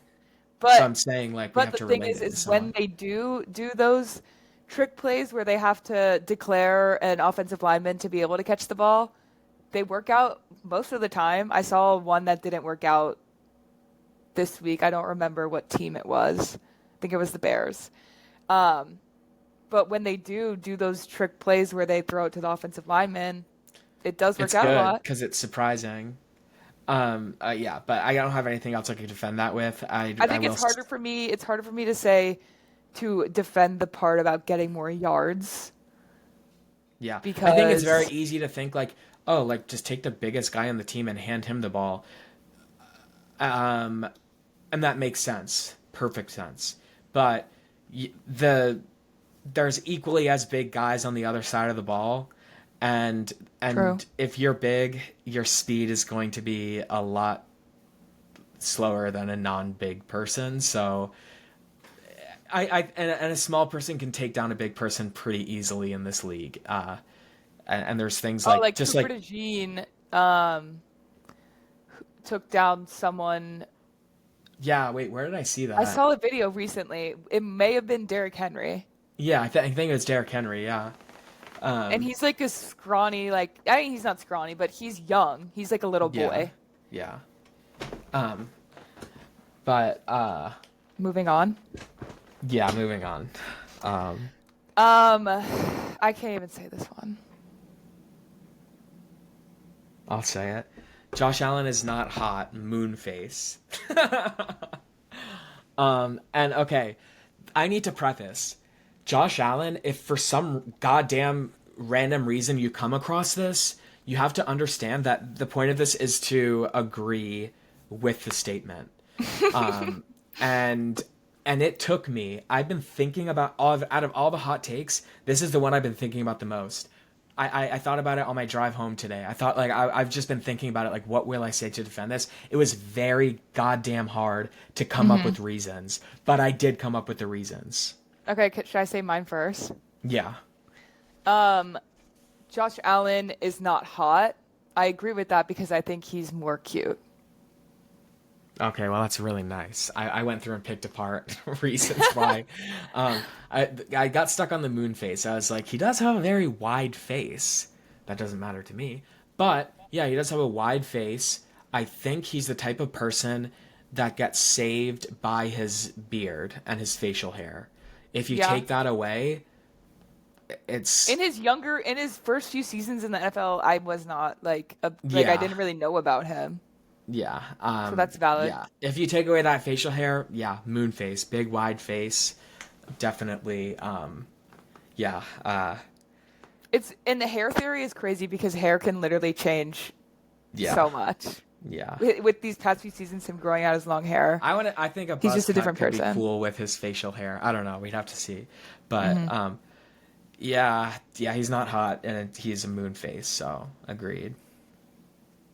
So but I'm saying like we but have the to thing relate it to is when someone. they do those trick plays where they have to declare an offensive lineman to be able to catch the ball, they work out most of the time. I saw one that didn't work out this week. I don't remember what team it was. I think it was the Bears. Um, but when they do those trick plays where they throw it to the offensive lineman, it does work It's out a good lot. because it's surprising. Yeah, but I don't have anything else I can defend that with. I I think will. it's harder for me to say to defend the part about getting more yards Yeah, I think it's very because easy to think like, oh, like just take the biggest guy on the team and hand him the ball. Um, and that makes sense, perfect sense. But there's equally as big guys on the other side of the ball, and true. if you're big, your speed is going to be a lot slower than a non-big person. So and a small person can take down a big person pretty easily in this league. And there's things Oh, like like just Cooper like DeJean took down someone. yeah. Wait, where did I see I that? saw a video recently. It may have been Derrick Henry. Yeah, I think it was Derrick Henry. Yeah. And Um, he's like a scrawny, like, I mean, he's not scrawny, but he's young. He's like a little yeah, boy. yeah. Um, but Moving on. yeah. Moving on. Um, I can't even say this one. I'll say it. Josh Allen is not hot. Moon face. And okay, I need to preface. Josh Allen, if for some goddamn random reason you come across this, you have to understand that the point of this is to agree with the statement. Um, and it took me. I've been thinking about out of all the hot takes, this is the one I've been thinking about the most. I thought about it on my drive home today. I thought like I've just been thinking about it like what will I say to defend this? It was very goddamn hard to come up Hmm. with reasons, but I did come up with the reasons. Okay, should I say mine first? Yeah. Um, Josh Allen is not hot. I agree with that because I think he's more cute. Okay, well that's really nice. I went through and picked apart reasons why. Um, I got stuck on the moon face. I was like, he does have a very wide face. That doesn't matter to me. But yeah, he does have a wide face. I think he's the type of person that gets saved by his beard and his facial hair. If you Yeah. take that away, it's In his first few seasons in the NFL, I was not like I yeah. didn't really know about him. Yeah. So that's valid. Yeah. If you take away that facial hair, yeah, moon face, big wide face, definitely. Yeah. It's and the hair theory is crazy because hair can literally change Yeah. so much. Yeah. With these past few seasons, him growing out his long hair, I think a he's buzz just a cut different could be person. cool with his facial hair. I don't know. We'd have to see. But Hmm. yeah, yeah, he's not hot and he's a moon face, so agreed.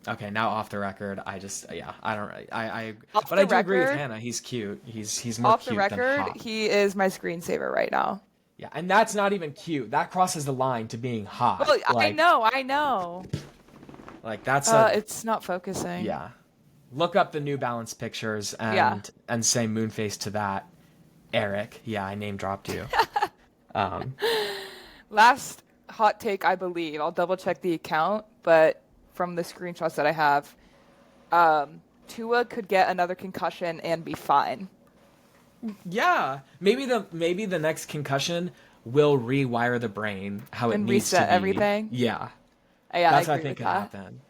Okay, now off the record, yeah, I don't Off but I the do agree with record, Hannah. He's cute. He's more off the cute than record, hot. he is my screensaver right now. Yeah, and that's not even cute. That crosses the line to being hot. Well, I know. Like that's a It's not focusing. yeah. Look up the New Balance pictures Yeah. and say moonface to that, Eric. Yeah, I name dropped you. Um, Last hot take, I believe. I'll double check the account, but from the screenshots that I have, Tua could get another concussion and be fine yeah, maybe the next concussion will rewire the brain how it and needs to reset be. everything. Yeah, Yeah, I that's what I agree think with could that happen.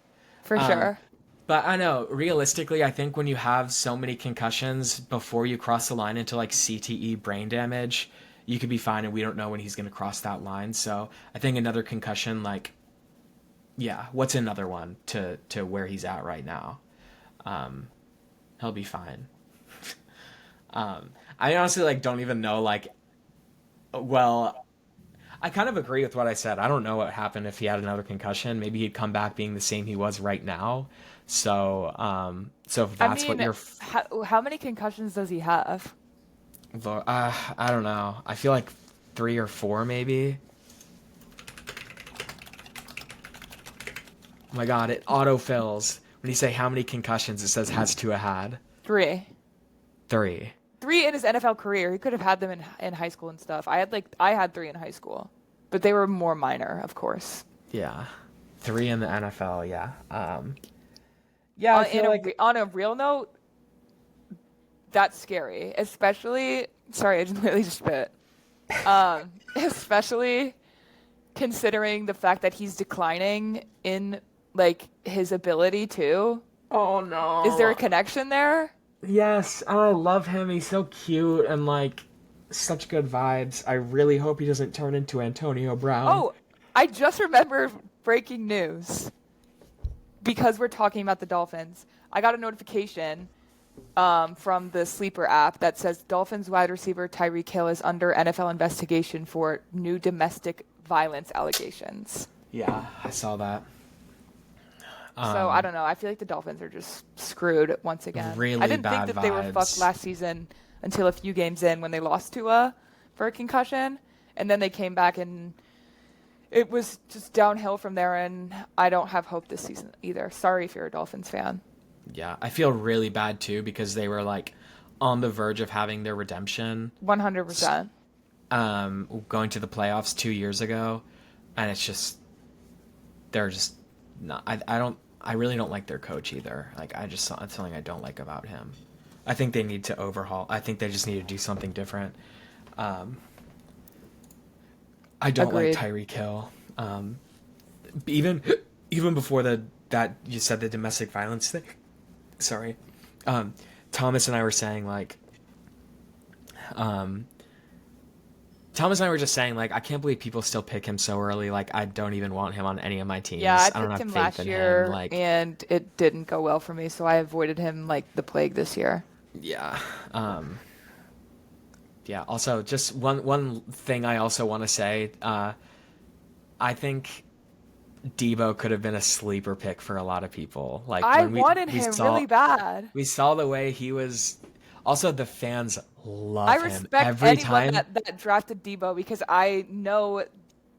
for Um, sure. But I know, realistically, I think when you have so many concussions before you cross the line into like CTE brain damage, you could be fine, and we don't know when he's going to cross that line. So I think another concussion, like, yeah, what's another one to where he's at right now? Um, he'll be fine. I honestly like don't even know like, well, I kind of agree with what I said. I don't know what happened if he had another concussion. Maybe he'd come back being the same he was right now. So if I that's what mean, you're, how many concussions does he have? I don't know. I feel like 3 or 4 maybe. Oh my God, it autofills when you say how many concussions. It says has Tua had Three. 3. Three in his NFL career. He could have had them in high school and stuff. I had three in high school, but they were more minor, of course. Yeah, 3 in the NFL. Yeah. Yeah, I feel like On a real note, that's scary. Especially, sorry, I just literally just spit. Especially considering the fact that he's declining in like his ability too. oh Is there a no. connection there? Yes, I love him. He's so cute and like such good vibes. I really hope he doesn't turn into Antonio Brown. Oh, I just remembered breaking news because we're talking about the Dolphins. I got a notification from the Sleeper app that says Dolphins wide receiver Tyreek Hill is under NFL investigation for new domestic violence allegations. Yeah, I saw that. So I don't know. I feel like the Dolphins are just screwed once again. I Really didn't think bad that they were fucked vibes. last season until a few games in when they lost to for a concussion, and then they came back and it was just downhill from there. And I don't have hope this season either. Sorry if you're a Dolphins fan. Yeah, I feel really bad too because they were like on the verge of having their redemption, 100%. going to the playoffs 2 years ago, and it's just they're just not. I really don't like their coach either. Like that's something I don't like about him. I think they need to overhaul. I think they just need to do something different. Um, I don't like Agreed. Tyreek Hill. Even even before that you said the domestic violence thing. Sorry, Thomas and I were saying like, um, Thomas and I were just saying like, I can't believe people still pick him so early. Like, I don't even want him on any of my teams. Yeah, I I don't picked have him faith last in year him. Like, and it didn't go well for me, so I avoided him like the plague this year. yeah, yeah. Also, just one thing I also want to say. I think Debo could have been a sleeper pick for a lot of people. Like I when wanted we him saw really bad. we saw the way he was. Also, the fans love I him respect every anyone time. that drafted Debo because I know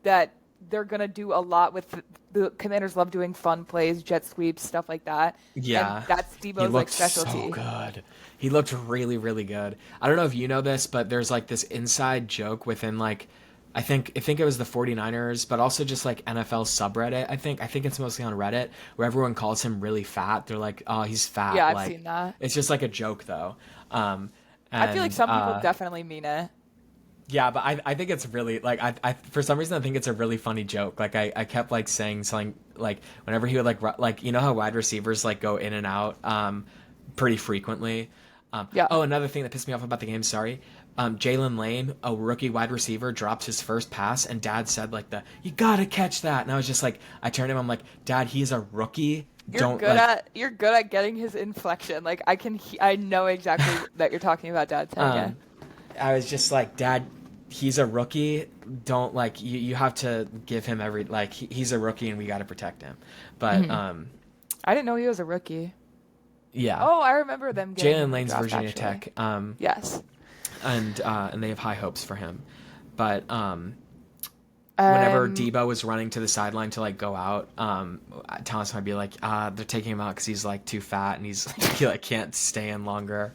that they're gonna do a lot with the Commanders. Love doing fun plays, jet sweeps, stuff like that. And Yeah. that's He Debo's like looked so specialty. good. He looked really, really good. I don't know if you know this, but there's like this inside joke within like I think it was the 49ers, but also just like NFL subreddit. I think it's mostly on Reddit where everyone calls him really fat. They're like, "Oh, he's Yeah, fat." I've Like seen that. it's just like a joke though. Um I feel like and some people definitely mean it. Yeah, but I think it's really like I for some reason I think it's a really funny joke. Like I kept like saying something like whenever he would like you know how wide receivers like go in and out pretty frequently. Yeah. Oh, another thing that pissed me off about the game, sorry. Jalen Lane, a rookie wide receiver, dropped his first pass, and Dad said like you gotta catch that, and I was just like, I turned to him, I'm like, Dad, he's a rookie. Don't like. You're good at getting his inflection. Like I know exactly that you're talking about, Dad. Yeah. I was just like, Dad, he's a rookie. Don't like you have to give him every like he's a rookie and we got to protect him. But I didn't know he was a rookie. yeah. Oh, I remember them getting him Jalen in the Lane's draft, Virginia actually. Tech. Yes. And they have high hopes for him. But whenever Debo was running to the sideline to like go out, Thomas might be like, they're taking him out because he's like too fat and he's he like can't stay in longer.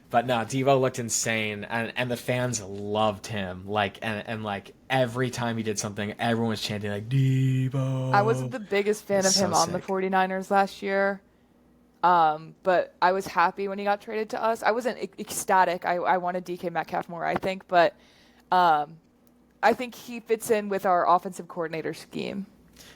But no, Debo looked insane, and the fans loved him. Like and like every time he did something, everyone was chanting like Debo. I wasn't the biggest fan of him on the 49ers last year. But I was happy when he got traded to us. I wasn't ecstatic. I wanted DK Metcalf more, I think, but I think he fits in with our offensive coordinator scheme.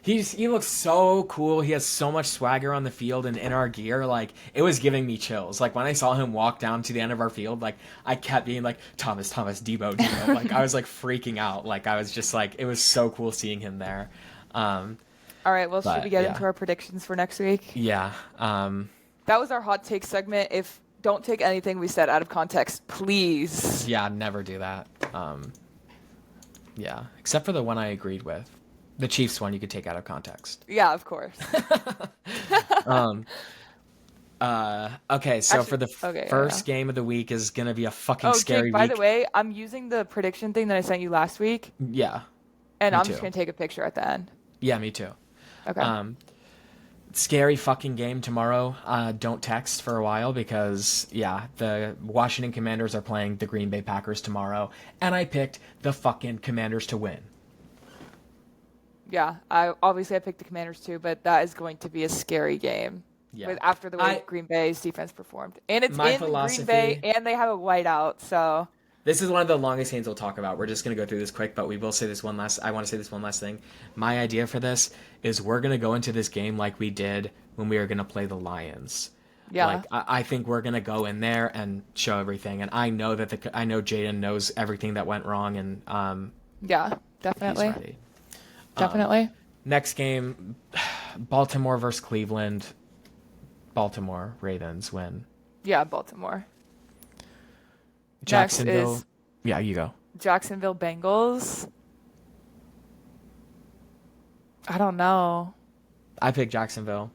He looks so cool. He has so much swagger on the field and in our gear. Like it was giving me chills. Like when I saw him walk down to the end of our field, like I kept being like Thomas, Debo. Like I was like freaking out. Like I was just like it was so cool seeing him there. All right, well, should we get into our predictions for next week? Yeah. That was our hot take segment. If don't take anything we said out of context, please. Yeah, never do that. Yeah, except for the one I agreed with. The Chiefs one you could take out of context. Yeah, of course. Okay, so Actually, for the first game of the week is gonna be a fucking scary Jake, by week. the way, I'm using the prediction thing that I sent you last week, Yeah. and Me I'm too. just gonna take a picture at the end. Yeah, me too. Okay. Scary fucking game tomorrow. Don't text for a while because yeah, the Washington Commanders are playing the Green Bay Packers tomorrow, and I picked the fucking Commanders to win. Yeah, I picked the Commanders too, but that is going to be a scary game. Yeah. After the way Green Bay's defense performed, and it's My in philosophy- Green Bay, and they have a whiteout, so. This is one of the longest games we'll talk about. We're just going to go through this quick, but I want to say this one last thing. My idea for this is we're going to go into this game like we did when we were going to play the Lions. Yeah. Like, I think we're going to go in there and show everything. And I know that I know Jaden knows everything that went wrong, and Yeah, definitely. he's ready. Definitely. Next game, Baltimore versus Cleveland. Baltimore Ravens win. Yeah, Baltimore. Jacksonville. Next is Yeah, you go. Jacksonville Bengals. I don't know. I picked Jacksonville.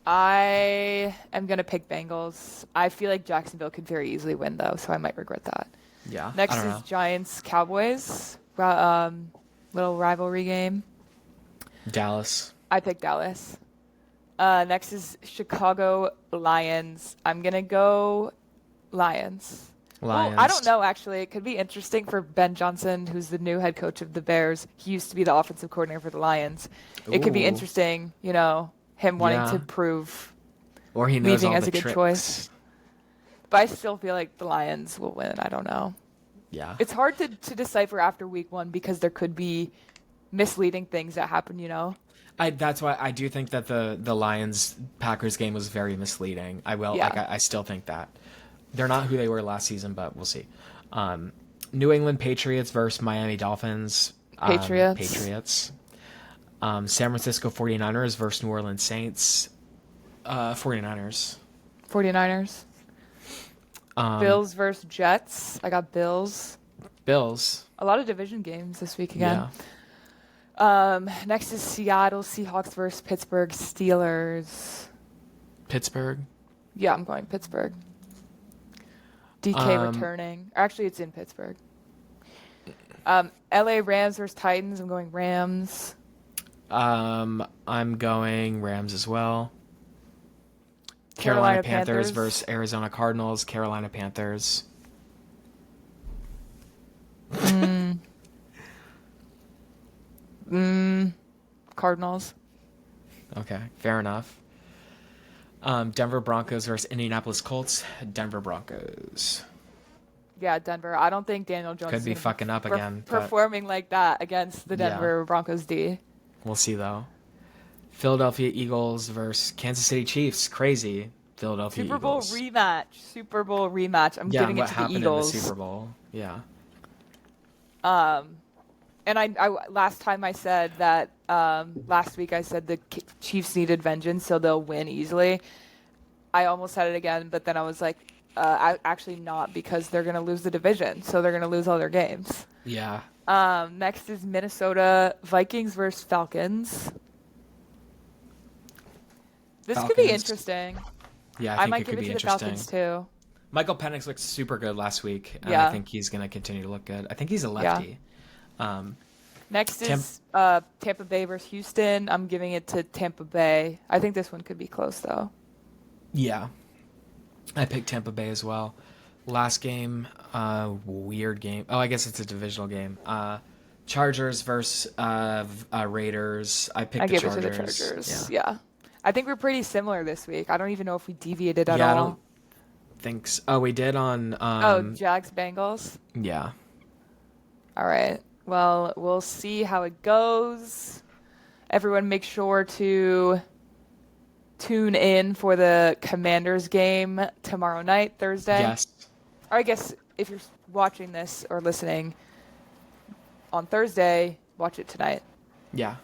I am going to pick Bengals. I feel like Jacksonville could very easily win, though, so I might regret that. Yeah. Next I don't is know. Giants Cowboys. Little rivalry game. Dallas. I picked Dallas. Next is Chicago Lions. I'm going to go Lions. Lions. Well, I don't know, actually. It could be interesting for Ben Johnson, who's the new head coach of the Bears. He used to be the offensive coordinator for the Lions. It could be Ooh. interesting, him wanting Yeah. to prove Or he knows leaving all as the a good tricks. choice. But I still feel like the Lions will win. I don't know. Yeah. It's hard to decipher after week one because there could be misleading things that happen, That's why I do think that the Lions Packers game was very misleading. I still think that. They're not who they were last season, but we'll see. New England Patriots versus Miami Dolphins. Patriots. San Francisco 49ers versus New Orleans Saints. 49ers. 49ers. Bills versus Jets. I got Bills. Bills. A lot of division games this week again. Next is Seattle Seahawks versus Pittsburgh Steelers. Pittsburgh. Yeah, I'm going Pittsburgh. DK returning. Actually, it's in Pittsburgh. LA Rams versus Titans. I'm going Rams. I'm going Rams as well. Carolina Panthers versus Arizona Cardinals. Carolina Panthers. Cardinals. Okay, fair enough. Denver Broncos versus Indianapolis Colts. Denver Broncos. Yeah, Denver. I don't think Daniel Jones Could is be gonna fucking up again, but performing like that against the yeah, Denver Broncos D. we'll see though. Philadelphia Eagles versus Kansas City Chiefs. Crazy. Philadelphia Super Bowl Eagles. rematch. Super Bowl rematch. I'm Yeah, giving and it what to the happened Eagles. in the Super Bowl? Yeah. And I last time I said that last week I said the Chiefs needed vengeance, so they'll win easily. I almost said it again, but then I was like, actually not, because they're gonna lose the division, so they're gonna lose all their games. Yeah. Next is Minnesota Vikings versus Falcons. This could be Falcons. interesting. Yeah, I I think might it give could it be to the interesting. Falcons too. Michael Penix looked super good last week, and Yeah. I think he's going to continue to look good. I think he's a lefty. Next is Tampa Bay versus Houston. I'm giving it to Tampa Bay. I think this one could be close though. Yeah. I picked Tampa Bay as well. Last game, weird game. Oh, I guess it's a divisional game. Chargers versus Raiders. I picked I the give Chargers. it to the Chargers. Yeah. Yeah. I think we're pretty similar this week. I don't even know if we deviated at Yeah, I all. don't think so. Oh, we did on. Jags Bengals. Yeah. All right. Well, we'll see how it goes. Everyone, make sure to tune in for the Commanders game tomorrow night, Thursday. Yes. Or I guess if you're watching this or listening on Thursday, watch it tonight. Yeah.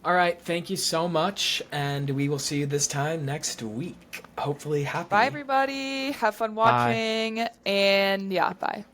All right. Thank you so much, and we will see you this time next week. Hopefully happy. Bye, everybody. Have fun watching. And yeah, bye.